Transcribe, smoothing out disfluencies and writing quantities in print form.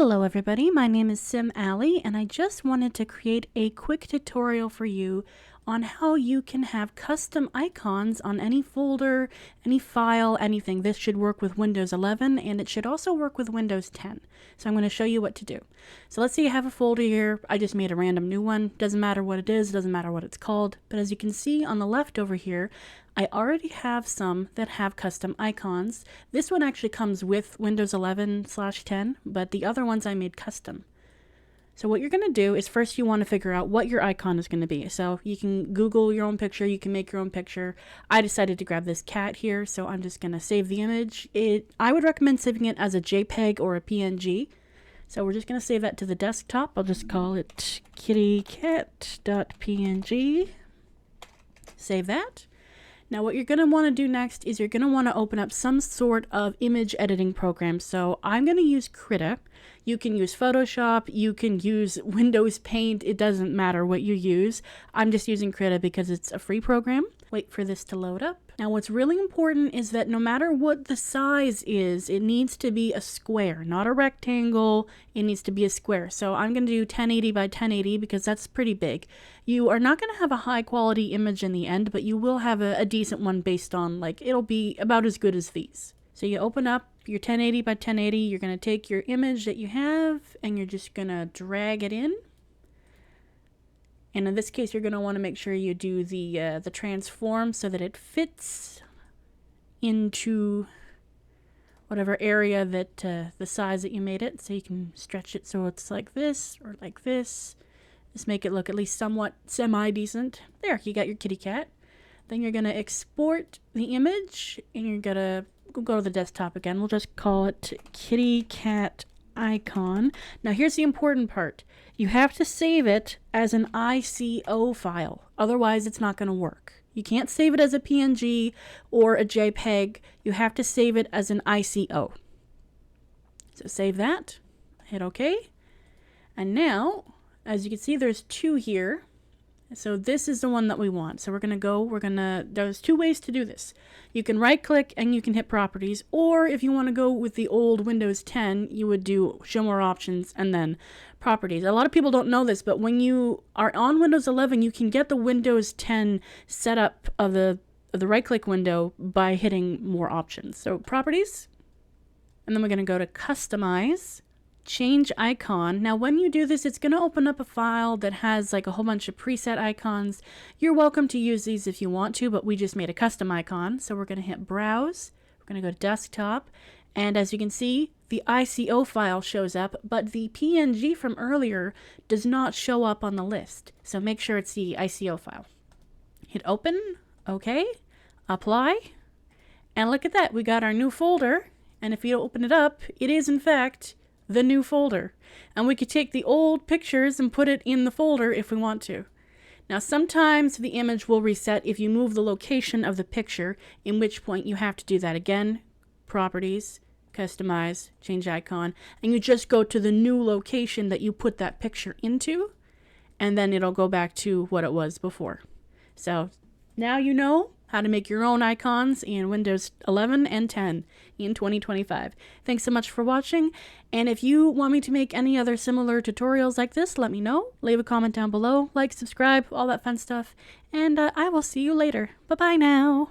Hello everybody, my name is SimAlley and I just wanted to create a quick tutorial for you on how you can have custom icons on any folder, any file, anything. This should work with Windows 11 and it should also work with Windows 10. So I'm going to show you what to do. So let's say you have a folder here. I just made a random new one. Doesn't matter what it is, doesn't matter what it's called. But as you can see on the left over here, I already have some that have custom icons. This one actually comes with Windows 11/10, but the other ones I made custom. So what you're going to do is first you want to figure out what your icon is going to be. So you can Google your own picture, you can make your own picture. I decided to grab this cat here, so I'm just going to save the image. I would recommend saving it as a JPEG or a PNG. So we're just going to save that to the desktop. I'll just call it kittycat.png. Save that. Now what you're going to want to do next is you're going to want to open up some sort of image editing program. So I'm going to use Krita. You can use Photoshop, you can use Windows Paint, it doesn't matter what you use. I'm just using Krita because it's a free program. Wait for this to load up. Now what's really important is that no matter what the size is, it needs to be a square, not a rectangle. It needs to be a square. So I'm going to do 1080 by 1080 because that's pretty big. You are not going to have a high quality image in the end, but you will have a decent one based on, like, it'll be about as good as these. So you open up your 1080 by 1080, you're going to take your image that you have and you're just going to drag it in. And in this case, you're going to want to make sure you do the transform so that it fits into whatever area that the size that you made it. So you can stretch it so it's like this or like this. Just make it look at least somewhat semi-decent. There, you got your kitty cat. Then you're going to export the image and you're going to go to the desktop again. We'll just call it kitty cat icon. Now here's the important part. You have to save it as an ICO file. Otherwise it's not going to work. You can't save it as a PNG or a JPEG. You have to save it as an ICO. So save that. Hit OK. And now, as you can see, there's two here. So this is the one that we want. So there's two ways to do this. You can right click and you can hit properties, or if you want to go with the old Windows 10, you would do show more options and then properties. A lot of people don't know this, but when you are on Windows 11, you can get the Windows 10 setup of the right click window by hitting more options. So properties, and then we're going to go to customize. Change icon. Now when you do this, it's going to open up a file that has like a whole bunch of preset icons. You're welcome to use these if you want to, but we just made a custom icon. So we're going to hit browse. We're going to go to desktop. And as you can see, the ICO file shows up, but the PNG from earlier does not show up on the list. So make sure it's the ICO file. Hit open. Okay. Apply. And look at that. We got our new folder. And if you open it up, it is in fact the new folder, and we could take the old pictures and put it in the folder if we want to. Now sometimes the image will reset if you move the location of the picture, in which point you have to do that again. Properties, customize, change icon, and you just go to the new location that you put that picture into, and then it'll go back to what it was before. So now you know how to make your own icons in Windows 11 and 10 in 2025. Thanks so much for watching, and if you want me to make any other similar tutorials like this, let me know. Leave a comment down below, like, subscribe, all that fun stuff, and I will see you later. Bye-bye now.